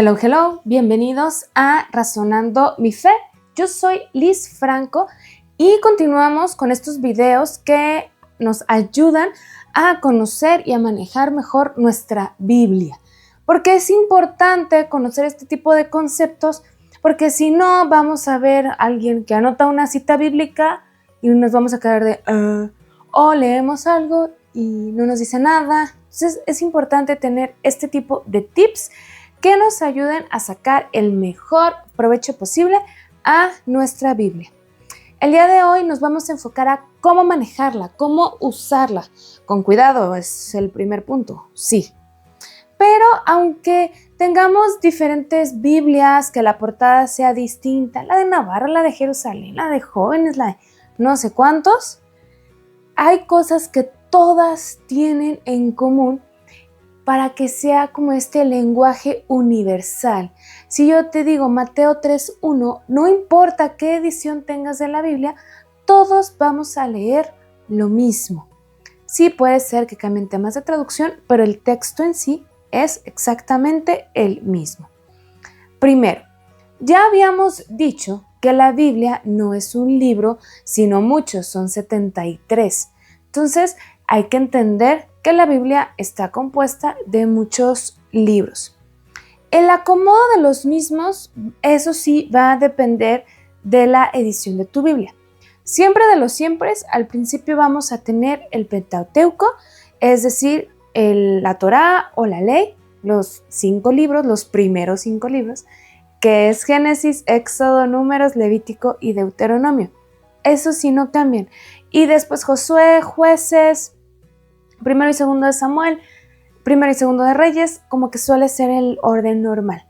Hello, hello, bienvenidos a Razonando mi Fe. Yo soy Liz Franco y continuamos con estos videos que nos ayudan a conocer y a manejar mejor nuestra Biblia. Porque es importante conocer este tipo de conceptos, porque si no vamos a ver a alguien que anota una cita bíblica y nos vamos a quedar de o leemos algo y no nos dice nada. Entonces es importante tener este tipo de tips que nos ayuden a sacar el mejor provecho posible a nuestra Biblia. El día de hoy nos vamos a enfocar a cómo manejarla, cómo usarla. Con cuidado es el primer punto, sí. Pero aunque tengamos diferentes Biblias, que la portada sea distinta, la de Navarra, la de Jerusalén, la de jóvenes, la de no sé cuántos, hay cosas que todas tienen en común para que sea como este lenguaje universal. Si yo te digo Mateo 3:1, no importa qué edición tengas de la Biblia, todos vamos a leer lo mismo. Sí puede ser que cambien temas de traducción, pero el texto en sí es exactamente el mismo. Primero, ya habíamos dicho que la Biblia no es un libro, sino muchos, son 73. Entonces, hay que entender que la Biblia está compuesta de muchos libros. El acomodo de los mismos, eso sí, va a depender de la edición de tu Biblia. Siempre de los siempre, al principio vamos a tener el Pentateuco, es decir, la Torá o la Ley, los 5 libros, los primeros 5 libros, que es Génesis, Éxodo, Números, Levítico y Deuteronomio. Eso sí no cambian. Y después Josué, Jueces, primero y segundo de Samuel, primero y segundo de Reyes, como que suele ser el orden normal.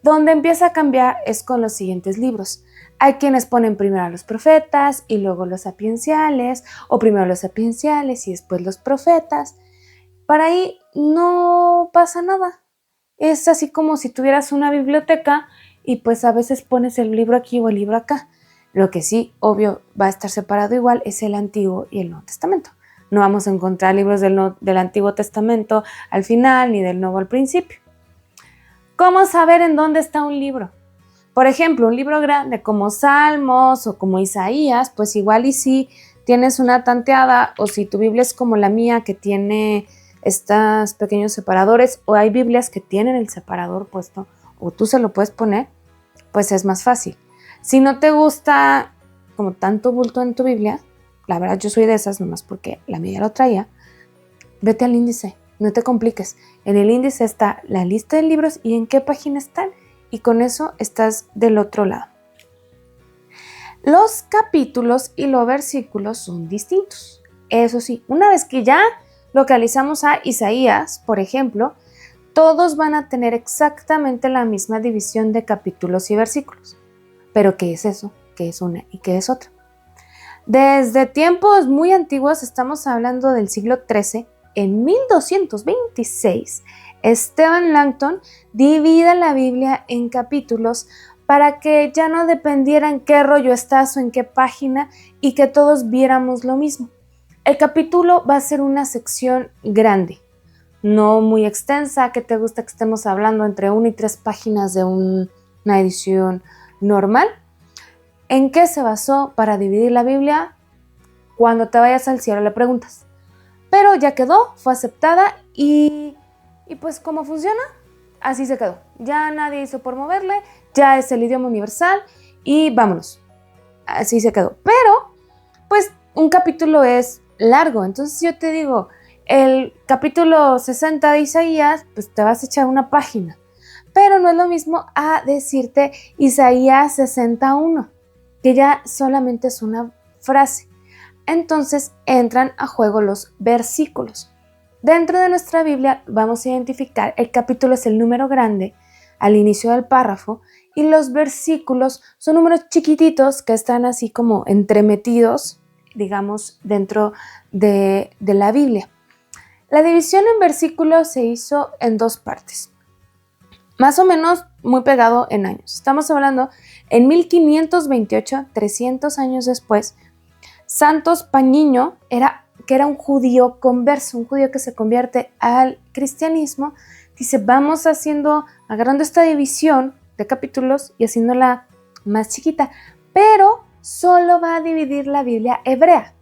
Donde empieza a cambiar es con los siguientes libros. Hay quienes ponen primero a los profetas y luego los sapienciales, o primero los sapienciales y después los profetas. Para ahí no pasa nada. Es así como si tuvieras una biblioteca y pues a veces pones el libro aquí o el libro acá. Lo que sí, obvio, va a estar separado igual es el Antiguo y el Nuevo Testamento. No vamos a encontrar libros del Antiguo Testamento al final ni del Nuevo al principio. ¿Cómo saber en dónde está un libro? Por ejemplo, un libro grande como Salmos o como Isaías, pues igual y si tienes una tanteada, o si tu Biblia es como la mía que tiene estos pequeños separadores, o hay Biblias que tienen el separador puesto o tú se lo puedes poner, pues es más fácil. Si no te gusta como tanto bulto en tu Biblia, la verdad yo soy de esas nomás porque la mía lo traía, vete al índice, no te compliques. En el índice está la lista de libros y en qué página están, y con eso estás del otro lado. Los capítulos y los versículos son distintos. Eso sí, una vez que ya localizamos a Isaías, por ejemplo, todos van a tener exactamente la misma división de capítulos y versículos. Pero ¿qué es eso? ¿Qué es una y qué es otra? Desde tiempos muy antiguos, estamos hablando del siglo XIII, en 1226, Stephen Langton divide la Biblia en capítulos para que ya no dependiera en qué rollo estás o en qué página y que todos viéramos lo mismo. El capítulo va a ser una sección grande, no muy extensa, que te gusta que estemos hablando entre 1 y 3 páginas de una edición normal. ¿En qué se basó para dividir la Biblia? Cuando te vayas al cielo le preguntas. Pero ya quedó, fue aceptada y pues ¿cómo funciona? Así se quedó. Ya nadie hizo por moverle, ya es el idioma universal y vámonos. Así se quedó. Pero, pues un capítulo es largo, entonces yo te digo, el capítulo 60 de Isaías, pues te vas a echar una página. Pero no es lo mismo a decirte Isaías 61, que ya solamente es una frase. Entonces entran a juego los versículos. Dentro de nuestra Biblia vamos a identificar, el capítulo es el número grande al inicio del párrafo y los versículos son números chiquititos que están así como entremetidos, digamos, dentro de la Biblia. La división en versículos se hizo en 2 partes, más o menos muy pegado en años. Estamos hablando en 1528, 300 años después, Santos Pañiño, que era un judío converso, un judío que se convierte al cristianismo, dice, vamos agarrando esta división de capítulos y haciéndola más chiquita, pero solo va a dividir la Biblia hebrea,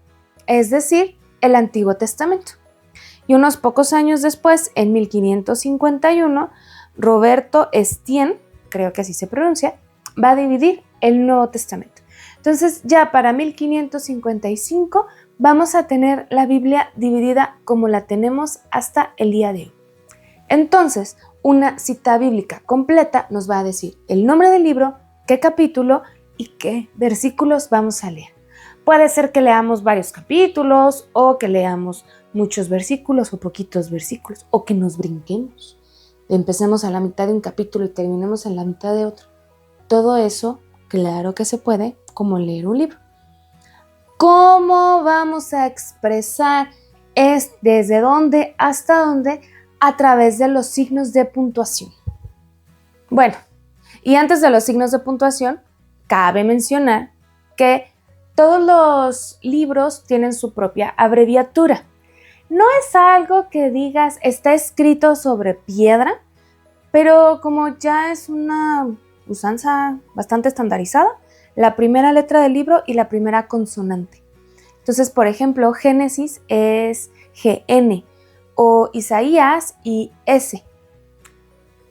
es decir, el Antiguo Testamento. Y unos pocos años después, en 1551, Roberto Estienne, creo que así se pronuncia, va a dividir el Nuevo Testamento. Entonces ya para 1555 vamos a tener la Biblia dividida como la tenemos hasta el día de hoy. Entonces, una cita bíblica completa nos va a decir el nombre del libro, qué capítulo y qué versículos vamos a leer. Puede ser que leamos varios capítulos o que leamos muchos versículos o poquitos versículos o que nos brinquemos. Empecemos a la mitad de un capítulo y terminemos en la mitad de otro. Todo eso, claro que se puede, como leer un libro. ¿Cómo vamos a expresar desde dónde hasta dónde? A través de los signos de puntuación. Bueno, y antes de los signos de puntuación, cabe mencionar que todos los libros tienen su propia abreviatura. No es algo que digas está escrito sobre piedra, pero como ya es una usanza bastante estandarizada, la primera letra del libro y la primera consonante. Entonces, por ejemplo, Génesis es GN o Isaías y S.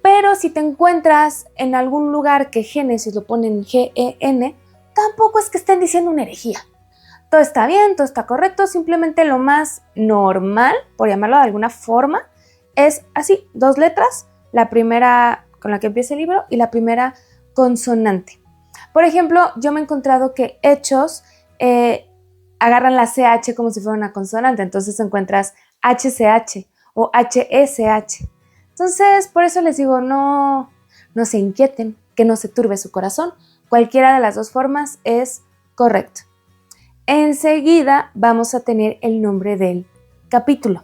Pero si te encuentras en algún lugar que Génesis lo ponen GEN, tampoco es que estén diciendo una herejía. Todo está bien, todo está correcto, simplemente lo más normal, por llamarlo de alguna forma, es así, 2 letras, la primera con la que empieza el libro y la primera consonante. Por ejemplo, yo me he encontrado que Hechos agarran la CH como si fuera una consonante, entonces encuentras HCH o HSH. Entonces, por eso les digo, no se inquieten, que no se turbe su corazón. Cualquiera de las dos formas es correcto. Enseguida vamos a tener el nombre del capítulo.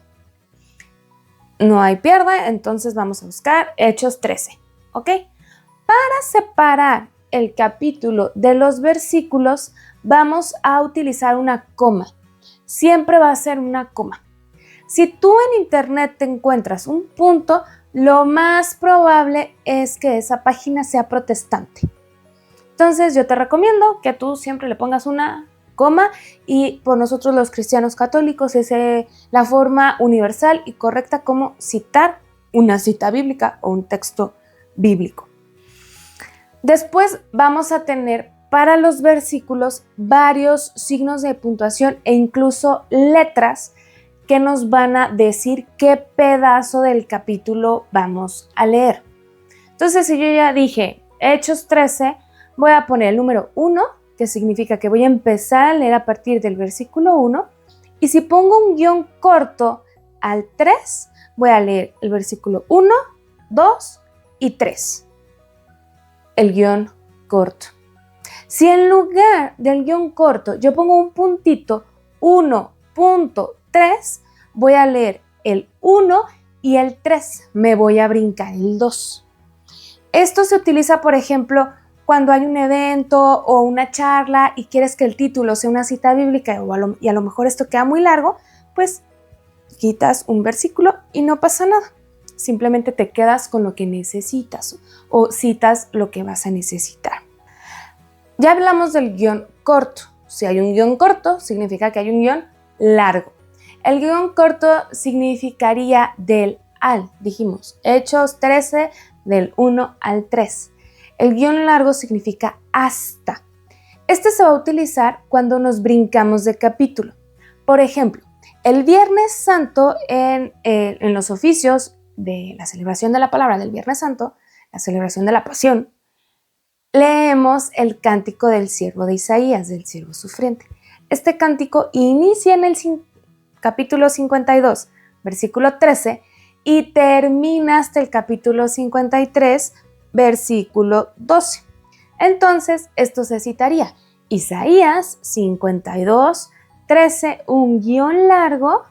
No hay pierde, entonces vamos a buscar Hechos 13, ¿ok? Para separar el capítulo de los versículos, vamos a utilizar una coma. Siempre va a ser una coma. Si tú en internet te encuentras un punto, lo más probable es que esa página sea protestante. Entonces yo te recomiendo que tú siempre le pongas una coma y por nosotros los cristianos católicos es la forma universal y correcta como citar una cita bíblica o un texto bíblico. Después vamos a tener para los versículos varios signos de puntuación e incluso letras que nos van a decir qué pedazo del capítulo vamos a leer. Entonces, si yo ya dije Hechos 13, voy a poner el número 1, que significa que voy a empezar a leer a partir del versículo 1, y si pongo un guión corto al 3, voy a leer el versículo 1, 2 y 3. El guión corto. Si en lugar del guión corto yo pongo un puntito 1.3, voy a leer el 1 y el 3, me voy a brincar el 2. Esto se utiliza, por ejemplo, cuando hay un evento o una charla y quieres que el título sea una cita bíblica y a lo mejor esto queda muy largo, pues quitas un versículo y no pasa nada. Simplemente te quedas con lo que necesitas o citas lo que vas a necesitar. Ya hablamos del guión corto. Si hay un guión corto, significa que hay un guión largo. El guión corto significaría del al, dijimos, Hechos 13, del 1 al 3. El guión largo significa hasta. Este se va a utilizar cuando nos brincamos de capítulo. Por ejemplo, el Viernes Santo en los oficios de la celebración de la palabra del Viernes Santo, la celebración de la Pasión, leemos el cántico del siervo de Isaías, del siervo sufriente. Este cántico inicia en el capítulo 52, versículo 13, y termina hasta el capítulo 53, versículo 12. Entonces, esto se citaría Isaías 52, 13, un guión largo,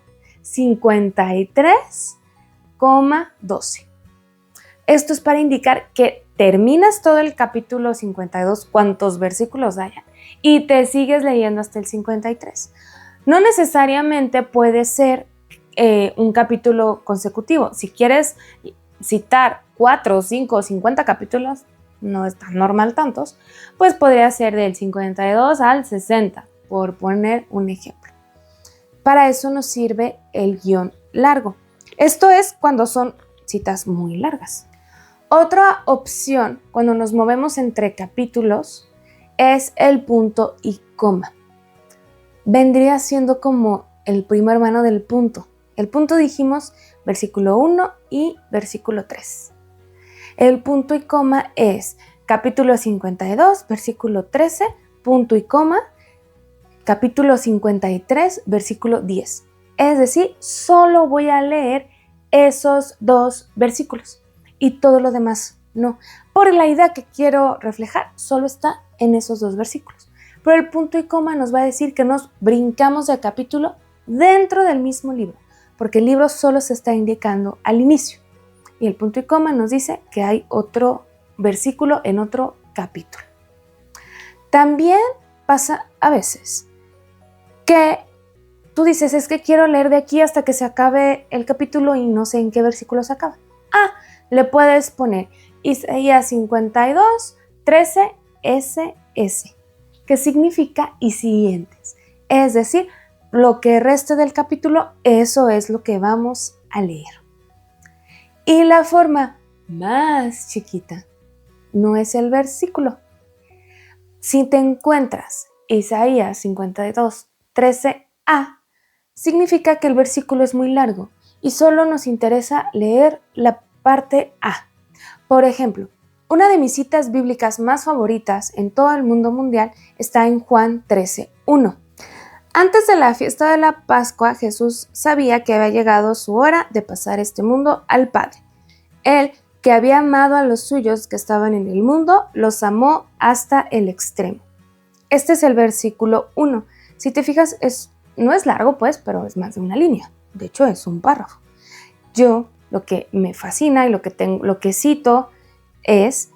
53,12. Esto es para indicar que terminas todo el capítulo 52, cuantos versículos haya, y te sigues leyendo hasta el 53. No necesariamente puede ser un capítulo consecutivo. Si citar 4, 5 o 50 capítulos, no es tan normal tantos, pues podría ser del 52 al 60, por poner un ejemplo. Para eso nos sirve el guión largo. Esto es cuando son citas muy largas. Otra opción cuando nos movemos entre capítulos es el punto y coma. Vendría siendo como el primo hermano del punto. El punto dijimos versículo 1 y versículo 3. El punto y coma es capítulo 52, versículo 13, punto y coma, capítulo 53, versículo 10. Es decir, solo voy a leer esos 2 versículos y todo lo demás no. Por la idea que quiero reflejar, solo está en esos 2 versículos. Pero el punto y coma nos va a decir que nos brincamos de capítulo dentro del mismo libro, porque el libro solo se está indicando al inicio. Y el punto y coma nos dice que hay otro versículo en otro capítulo. También pasa a veces que tú dices, es que quiero leer de aquí hasta que se acabe el capítulo y no sé en qué versículo se acaba. Le puedes poner Isaías 52, 13, SS, que significa y siguientes. Es decir, lo que reste del capítulo, eso es lo que vamos a leer. Y la forma más chiquita no es el versículo. Si te encuentras Isaías 52, 13a, significa que el versículo es muy largo y solo nos interesa leer la parte A. Por ejemplo, una de mis citas bíblicas más favoritas en todo el mundo mundial está en Juan 13:1. Antes de la fiesta de la Pascua, Jesús sabía que había llegado su hora de pasar este mundo al Padre. Él, que había amado a los suyos que estaban en el mundo, los amó hasta el extremo. Este es el versículo 1. Si te fijas, no es largo, pues, pero es más de una línea. De hecho, es un párrafo. Yo, lo que me fascina y lo que cito es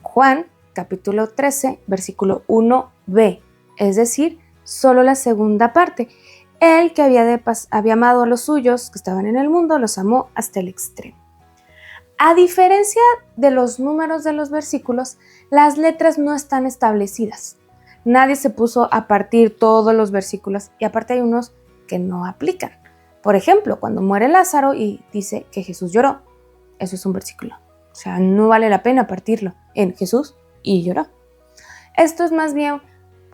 Juan, capítulo 13, versículo 1b. Es decir, solo la segunda parte. Él, que había amado a los suyos que estaban en el mundo, los amó hasta el extremo. A diferencia de los números de los versículos, las letras no están establecidas. Nadie se puso a partir todos los versículos y aparte hay unos que no aplican. Por ejemplo, cuando muere Lázaro y dice que Jesús lloró, eso es un versículo. O sea, no vale la pena partirlo en Jesús y lloró. Esto es más bien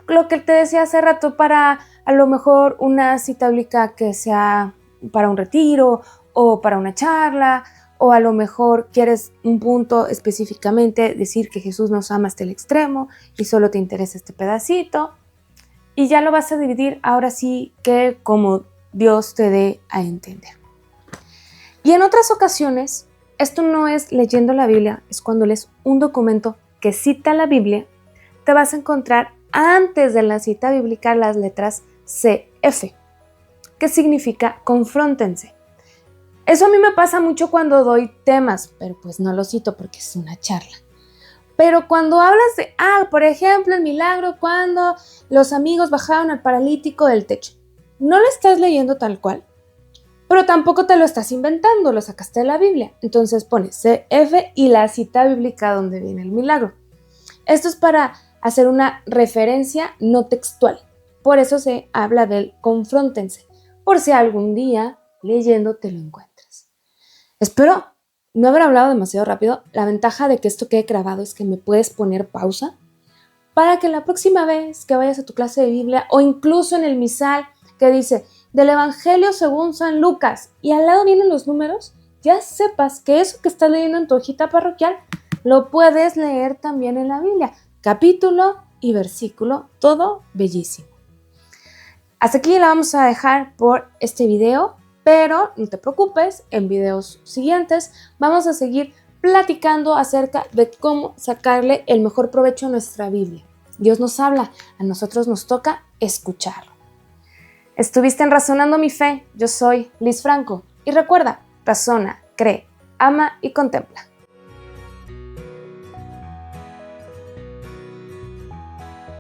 lo que te decía hace rato para a lo mejor una cita bíblica que sea para un retiro o para una charla, o a lo mejor quieres un punto específicamente, decir que Jesús nos ama hasta el extremo y solo te interesa este pedacito, y ya lo vas a dividir ahora sí que como Dios te dé a entender. Y en otras ocasiones, esto no es leyendo la Biblia, es cuando lees un documento que cita la Biblia, te vas a encontrar antes de la cita bíblica las letras CF, que significa confróntense. Eso a mí me pasa mucho cuando doy temas, pero pues no lo cito porque es una charla. Pero cuando hablas de, por ejemplo, el milagro cuando los amigos bajaron al paralítico del techo, no lo estás leyendo tal cual, pero tampoco te lo estás inventando, lo sacaste de la Biblia. Entonces pones CF y la cita bíblica donde viene el milagro. Esto es para hacer una referencia no textual. Por eso se habla del confróntense, por si algún día leyendo te lo encuentras. Espero no haber hablado demasiado rápido. La ventaja de que esto quede grabado es que me puedes poner pausa para que la próxima vez que vayas a tu clase de Biblia o incluso en el misal que dice del Evangelio según San Lucas y al lado vienen los números, ya sepas que eso que estás leyendo en tu hojita parroquial lo puedes leer también en la Biblia, capítulo y versículo, todo bellísimo. Hasta aquí la vamos a dejar por este video, pero no te preocupes, en videos siguientes vamos a seguir platicando acerca de cómo sacarle el mejor provecho a nuestra Biblia. Dios nos habla, a nosotros nos toca escucharlo. Estuviste en Razonando mi Fe, yo soy Liz Franco y recuerda, razona, cree, ama y contempla.